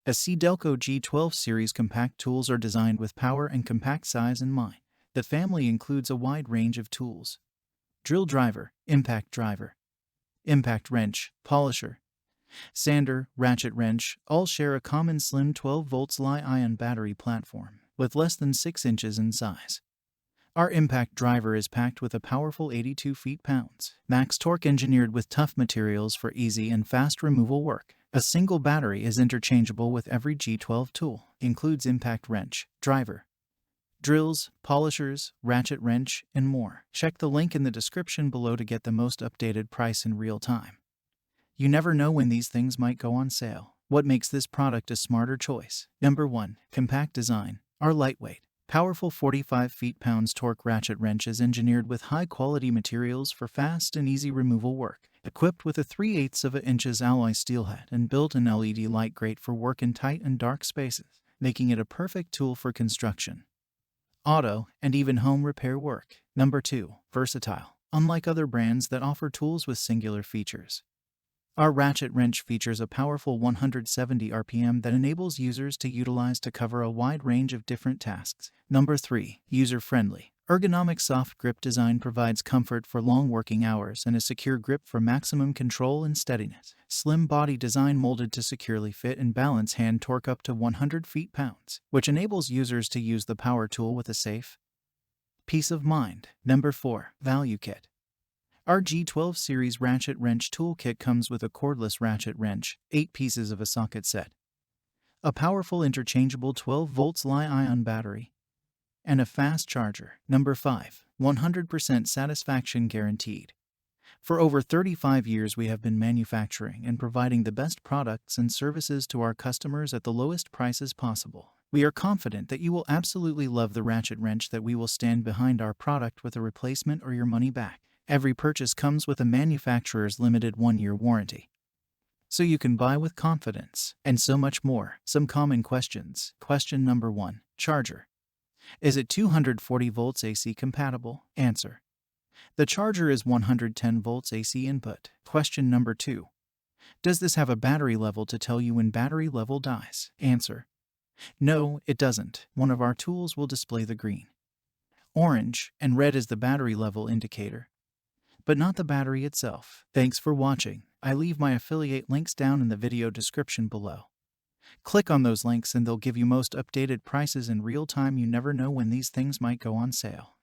ACDelco G12 Series Compact Tools are designed with power and compact size in mind. The family includes a wide range of tools: drill driver, impact wrench, polisher, sander, ratchet wrench, all share a common slim 12-volt Li-ion battery platform with less than 6 inches in size. Our impact driver is packed with a powerful 82 feet-pounds max torque, engineered with tough materials for easy and fast removal work. A single battery is interchangeable with every G12 tool. Includes impact wrench, driver, drills, polishers, ratchet wrench, and more. Check the link in the description below to get the most updated price in real time. You never know when these things might go on sale. What makes this product a smarter choice? Number 1. Compact design. Our lightweight, powerful 45 feet-pounds torque ratchet wrench is engineered with high-quality materials for fast and easy removal work. Equipped with a 3/8 of an inches alloy steelhead and built-in LED light, great for work in tight and dark spaces, making it a perfect tool for construction, auto, and even home repair work. Number 2. Versatile. Unlike other brands that offer tools with singular features, our ratchet wrench features a powerful 170 RPM that enables users to utilize to cover a wide range of different tasks. Number 3. User-friendly. Ergonomic soft grip design provides comfort for long working hours and a secure grip for maximum control and steadiness. Slim body design molded to securely fit and balance hand torque up to 100 feet-pounds, which enables users to use the power tool with a safe peace of mind. Number 4. Value kit. Our G12 Series Ratchet Wrench Tool Kit comes with a cordless ratchet wrench, 8 pieces of a socket set, a powerful interchangeable 12-volt Li-ion battery, and a fast charger. Number 5. 100% satisfaction guaranteed. For over 35 years we have been manufacturing and providing the best products and services to our customers at the lowest prices possible. We are confident that you will absolutely love the ratchet wrench, that we will stand behind our product with a replacement or your money back. Every purchase comes with a manufacturer's limited 1-year warranty, so you can buy with confidence, and so much more. Some common questions. Question number 1. Charger. Is it 240 volts AC compatible? Answer: the charger is 110 volts AC input. Question number 2. Does this have a battery level to tell you when battery level dies? Answer: no, it doesn't. One of our tools will display the green, orange, and red as the battery level indicator, but not the battery itself. Thanks for watching. I leave my affiliate links down in the video description below. Click on those links and they'll give you most updated prices in real time. You never know when these things might go on sale.